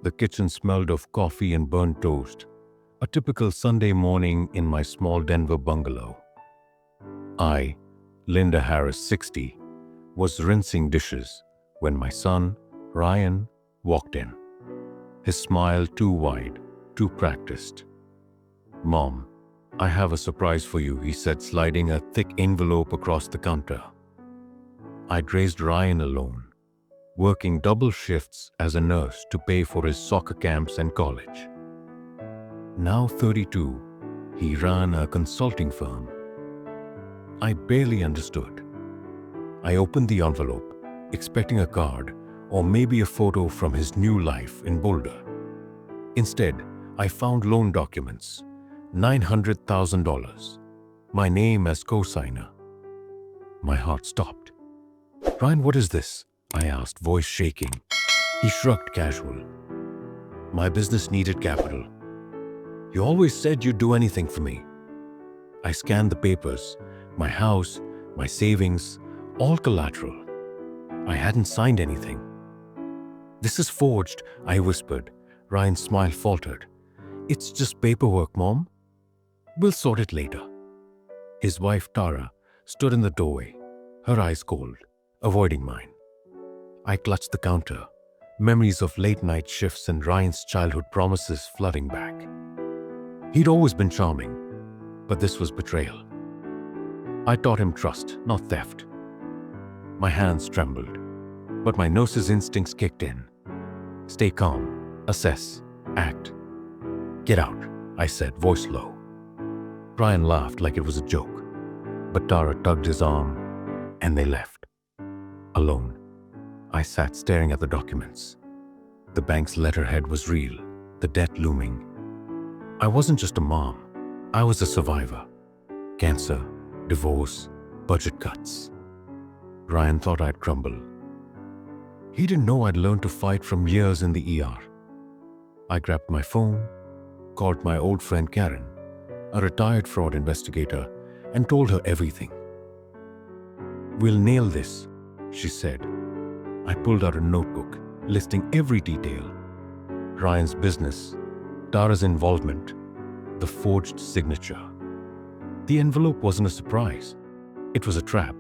The kitchen smelled of coffee and burnt toast, a typical Sunday morning in my small Denver bungalow. I, Linda Harris, 60, was rinsing dishes when my son, Ryan, walked in. His smile too wide, too practiced. "Mom, I have a surprise for you," he said, sliding a thick envelope across the counter. I'd raised Ryan alone, working double shifts as a nurse to pay for his soccer camps and college. Now 32, he ran a consulting firm. I barely understood. I opened the envelope, expecting a card or maybe a photo from his new life in Boulder. Instead, I found loan documents, $900,000, my name as co-signer. My heart stopped. "Ryan, what is this?" I asked, voice shaking. He shrugged casual. "My business needed capital. You always said you'd do anything for me." I scanned the papers, my house, my savings, all collateral. I hadn't signed anything. "This is forged," I whispered. Ryan's smile faltered. "It's just paperwork, Mom. We'll sort it later." His wife, Tara, stood in the doorway, her eyes cold, avoiding mine. I clutched the counter, memories of late-night shifts and Ryan's childhood promises flooding back. He'd always been charming, but this was betrayal. I taught him trust, not theft. My hands trembled, but my nurse's instincts kicked in. "Stay calm, assess, act. Get out," I said, voice low. Ryan laughed like it was a joke, but Tara tugged his arm, and they left. Alone, I sat staring at the documents. The bank's letterhead was real, the debt looming. I wasn't just a mom, I was a survivor. Cancer, divorce, budget cuts. Ryan thought I'd crumble. He didn't know I'd learned to fight from years in the ER. I grabbed my phone, called my old friend Karen, a retired fraud investigator, and told her everything. "We'll nail this," she said. I pulled out a notebook, listing every detail. Ryan's business, Tara's involvement, the forged signature. The envelope wasn't a surprise. It was a trap.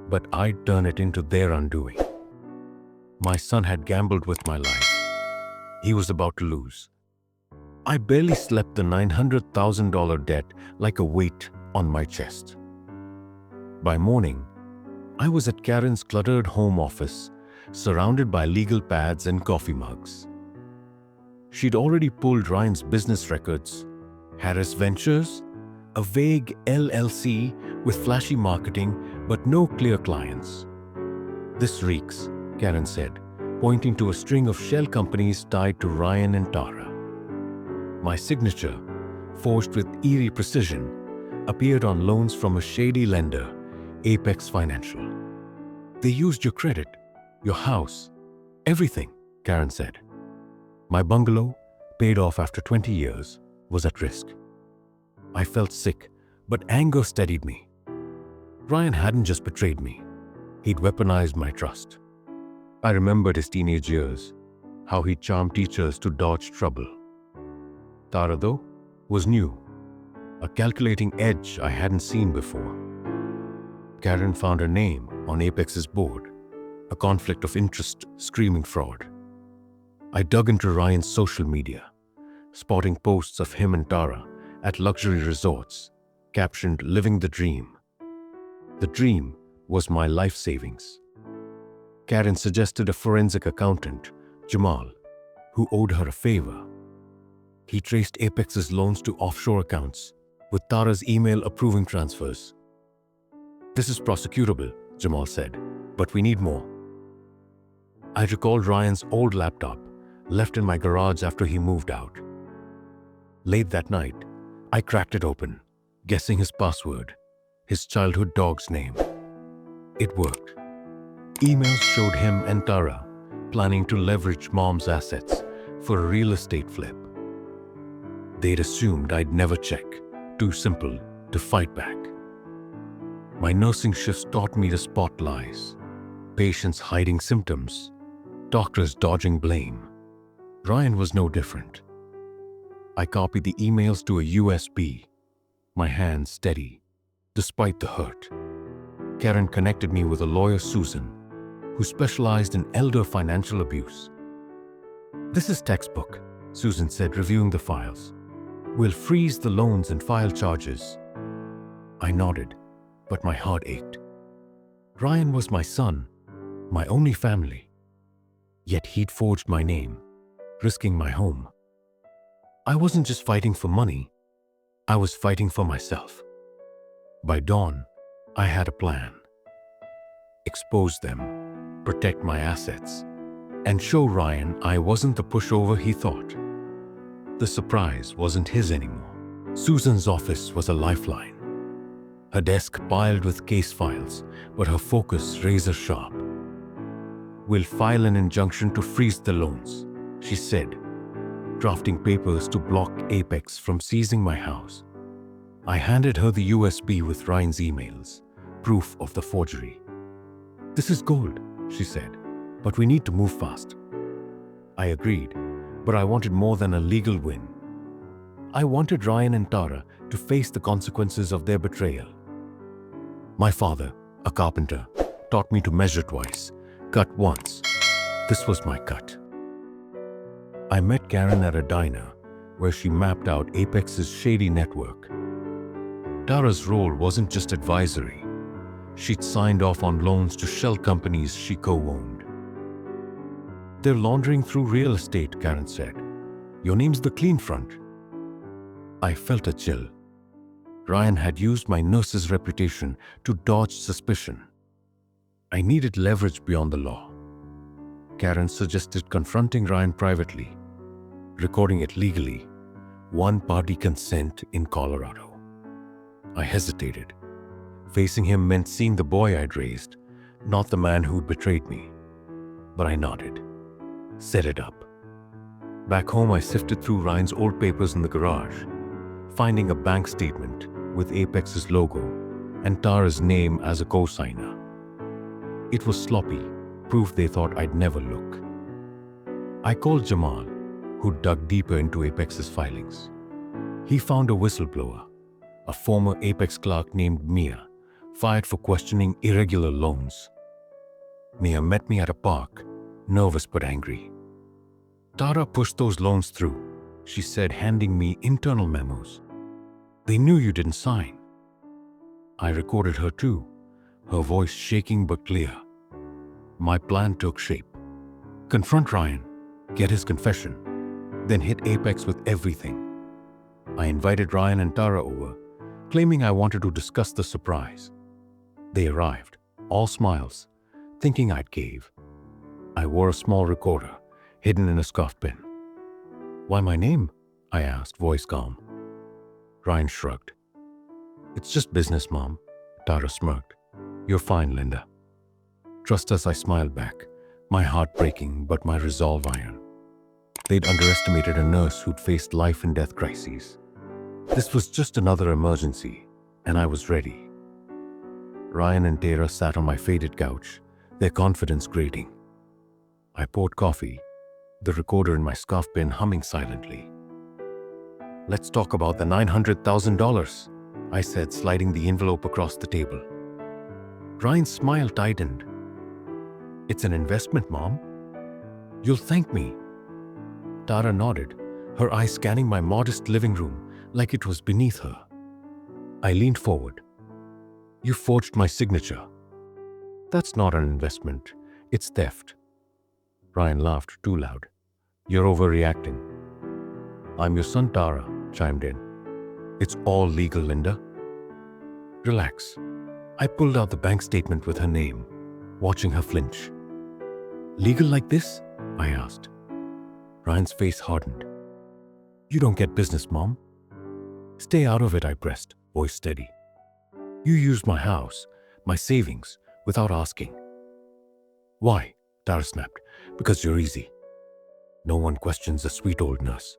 But I'd turn it into their undoing. My son had gambled with my life. He was about to lose. I barely slept the $900,000 debt like a weight on my chest. By morning, I was at Karen's cluttered home office, surrounded by legal pads and coffee mugs. She'd already pulled Ryan's business records, Harris Ventures, a vague LLC with flashy marketing but no clear clients. "This reeks," Karen said, pointing to a string of shell companies tied to Ryan and Tara. My signature, forged with eerie precision, appeared on loans from a shady lender, Apex Financial. "They used your credit, your house, everything," Karen said. My bungalow, paid off after 20 years, was at risk. I felt sick, but anger steadied me. Ryan hadn't just betrayed me. He'd weaponized my trust. I remembered his teenage years, how he charmed teachers to dodge trouble. Tara, though, was new, a calculating edge I hadn't seen before. Karen found her name on Apex's board, a conflict of interest screaming fraud. I dug into Ryan's social media, spotting posts of him and Tara at luxury resorts, captioned "Living the Dream." The dream was my life savings. Karen suggested a forensic accountant, Jamal, who owed her a favor. He traced Apex's loans to offshore accounts, with Tara's email approving transfers. "This is prosecutable," Jamal said, "but we need more." I recalled Ryan's old laptop, left in my garage after he moved out. Late that night, I cracked it open, guessing his password, his childhood dog's name. It worked. Emails showed him and Tara planning to leverage Mom's assets for a real estate flip. They'd assumed I'd never check, too simple to fight back. My nursing shifts taught me to spot lies, patients hiding symptoms, doctors dodging blame. Ryan was no different. I copied the emails to a USB, my hands steady, despite the hurt. Karen connected me with a lawyer, Susan, who specialized in elder financial abuse. "This is textbook," Susan said, reviewing the files. "We'll freeze the loans and file charges." I nodded, but my heart ached. Ryan was my son, my only family. Yet he'd forged my name, risking my home. I wasn't just fighting for money, I was fighting for myself. By dawn, I had a plan. Expose them, protect my assets, and show Ryan I wasn't the pushover he thought. The surprise wasn't his anymore. Susan's office was a lifeline. Her desk piled with case files, but her focus razor sharp. "We'll file an injunction to freeze the loans," she said, drafting papers to block Apex from seizing my house. I handed her the USB with Ryan's emails, proof of the forgery. "This is gold," she said, "but we need to move fast." I agreed, but I wanted more than a legal win. I wanted Ryan and Tara to face the consequences of their betrayal. My father, a carpenter, taught me to measure twice, cut once. This was my cut. I met Karen at a diner where she mapped out Apex's shady network. Tara's role wasn't just advisory. She'd signed off on loans to shell companies she co-owned. "They're laundering through real estate," Karen said. "Your name's the clean front." I felt a chill. Ryan had used my nurse's reputation to dodge suspicion. I needed leverage beyond the law. Karen suggested confronting Ryan privately, recording it legally, one-party consent in Colorado. I hesitated. Facing him meant seeing the boy I'd raised, not the man who'd betrayed me. But I nodded. Set it up. Back home, I sifted through Ryan's old papers in the garage, finding a bank statement with Apex's logo and Tara's name as a co-signer. It was sloppy, proof they thought I'd never look. I called Jamal, who dug deeper into Apex's filings. He found a whistleblower, a former Apex clerk named Mia, fired for questioning irregular loans. Mia met me at a park, nervous but angry. "Tara pushed those loans through," she said, handing me internal memos. "They knew you didn't sign." I recorded her too, her voice shaking but clear. My plan took shape. Confront Ryan, get his confession, then hit Apex with everything. I invited Ryan and Tara over, claiming I wanted to discuss the surprise. They arrived, all smiles, thinking I'd cave. I wore a small recorder, hidden in a scarf pin. "Why my name?" I asked, voice calm. Ryan shrugged. "It's just business, Mom." Tara smirked. "You're fine, Linda." "Trust us," I smiled back, my heart breaking but my resolve iron. They'd underestimated a nurse who'd faced life and death crises. This was just another emergency, and I was ready. Ryan and Tara sat on my faded couch, their confidence grating. I poured coffee, the recorder in my scarf pin humming silently. "Let's talk about the $900,000, I said, sliding the envelope across the table. Ryan's smile tightened. "It's an investment, Mom. You'll thank me." Tara nodded, her eyes scanning my modest living room like it was beneath her. I leaned forward. "You forged my signature." "That's not an investment. It's theft." Ryan laughed too loud. "You're overreacting." "I'm your son," Tara chimed in. "It's all legal, Linda." "Relax." I pulled out the bank statement with her name, watching her flinch. "Legal like this?" I asked. Ryan's face hardened. "You don't get business, Mom." "Stay out of it," I pressed, voice steady. "You used my house, my savings, without asking." "Why?" Tara snapped. "Because you're easy. No one questions a sweet old nurse."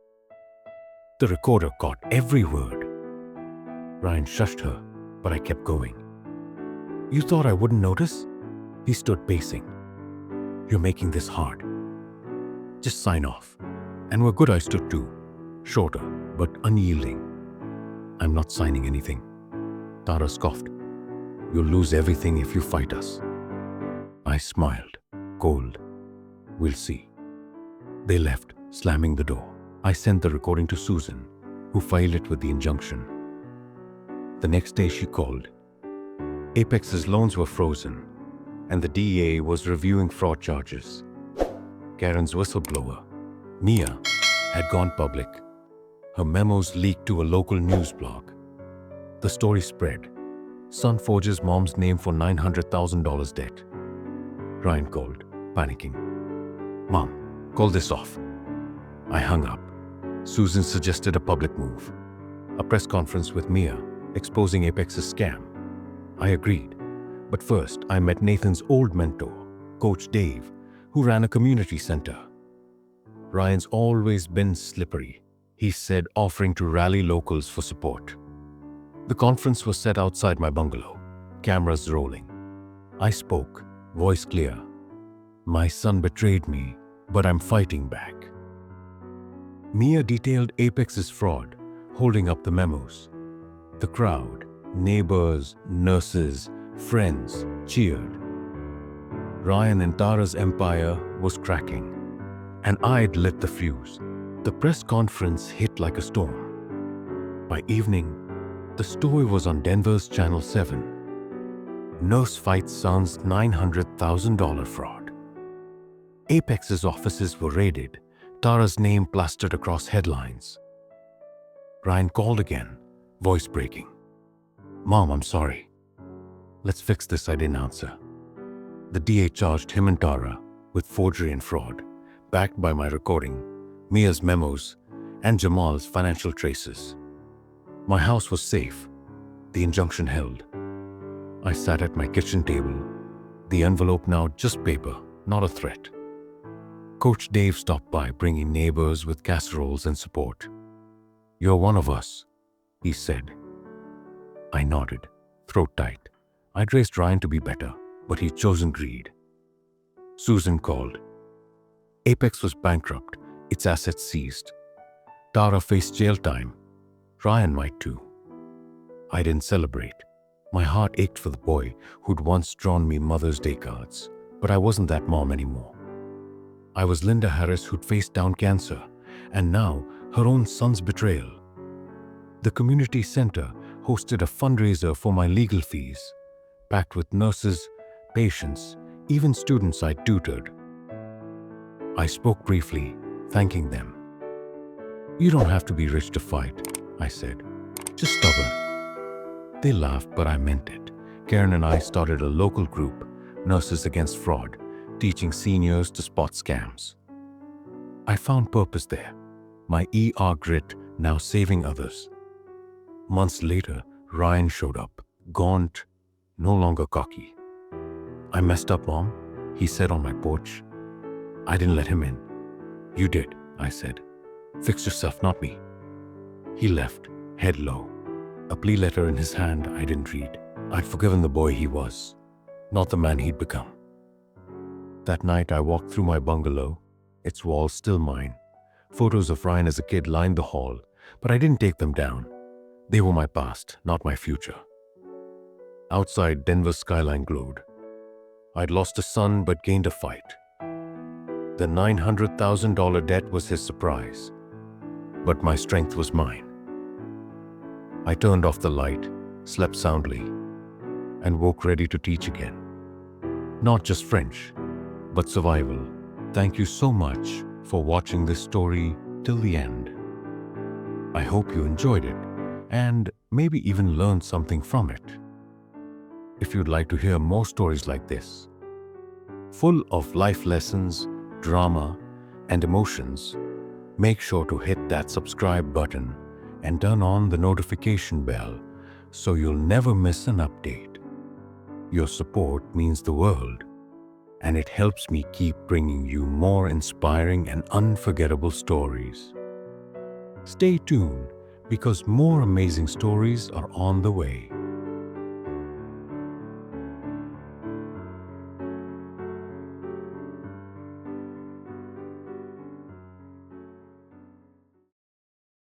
The recorder caught every word. Ryan shushed her, but I kept going. "You thought I wouldn't notice?" He stood pacing. "You're making this hard. Just sign off." And where good I stood too, shorter but unyielding. I'm not signing anything. Tara scoffed. You'll lose everything if you fight us. I smiled, cold. We'll see. They left, slamming the door. I sent the recording to Susan, who filed it with the injunction. The next day she called. Apex's loans were frozen, and the DEA was reviewing fraud charges. Karen's whistleblower, Mia, had gone public. Her memos leaked to a local news blog. The story spread. Son forges mom's name for $900,000 debt. Ryan called, panicking. Mom, call this off. I hung up. Susan suggested a public move. A press conference with Mia, exposing Apex's scam. I agreed. But first, I met Nathan's old mentor, Coach Dave, who ran a community center. Ryan's always been slippery, he said, offering to rally locals for support. The conference was set outside my bungalow, cameras rolling. I spoke, voice clear. My son betrayed me, but I'm fighting back. Mia detailed Apex's fraud, holding up the memos. The crowd, neighbors, nurses, friends, cheered. Ryan and Tara's empire was cracking, and I'd lit the fuse. The press conference hit like a storm. By evening, the story was on Denver's Channel 7. Nurse fights son's $900,000 fraud. Apex's offices were raided, Tara's name plastered across headlines. Ryan called again, voice breaking. Mom, I'm sorry. Let's fix this, I didn't answer. The DA charged him and Tara with forgery and fraud, backed by my recording, Mia's memos, and Jamal's financial traces. My house was safe. The injunction held. I sat at my kitchen table, the envelope now just paper, not a threat. Coach Dave stopped by, bringing neighbors with casseroles and support. You're one of us, he said. I nodded, throat tight. I'd raised Ryan to be better, but he'd chosen greed. Susan called. Apex was bankrupt, its assets seized. Tara faced jail time. Ryan might too. I didn't celebrate. My heart ached for the boy who'd once drawn me Mother's Day cards, but I wasn't that mom anymore. I was Linda Harris, who'd faced down cancer, and now her own son's betrayal. The community center hosted a fundraiser for my legal fees, packed with nurses, patients, even students I'd tutored. I spoke briefly, thanking them. You don't have to be rich to fight, I said. Just stubborn. They laughed, but I meant it. Karen and I started a local group, Nurses Against Fraud, teaching seniors to spot scams. I found purpose there. My ER grit now saving others. Months later, Ryan showed up, gaunt, no longer cocky. I messed up, Mom, he said on my porch. I didn't let him in. You did, I said. Fix yourself, not me. He left, head low. A plea letter in his hand I didn't read. I'd forgiven the boy he was, not the man he'd become. That night I walked through my bungalow, its walls still mine. Photos of Ryan as a kid lined the hall, but I didn't take them down. They were my past, not my future. Outside, Denver's skyline glowed. I'd lost a son but gained a fight. The $900,000 debt was his surprise, but my strength was mine. I turned off the light, slept soundly, and woke ready to teach again. Not just French, but survival. Thank you so much for watching this story till the end. I hope you enjoyed it and maybe even learned something from it. If you'd like to hear more stories like this, full of life lessons, drama, and emotions, make sure to hit that subscribe button and turn on the notification bell so you'll never miss an update. Your support means the world, and it helps me keep bringing you more inspiring and unforgettable stories. Stay tuned because more amazing stories are on the way.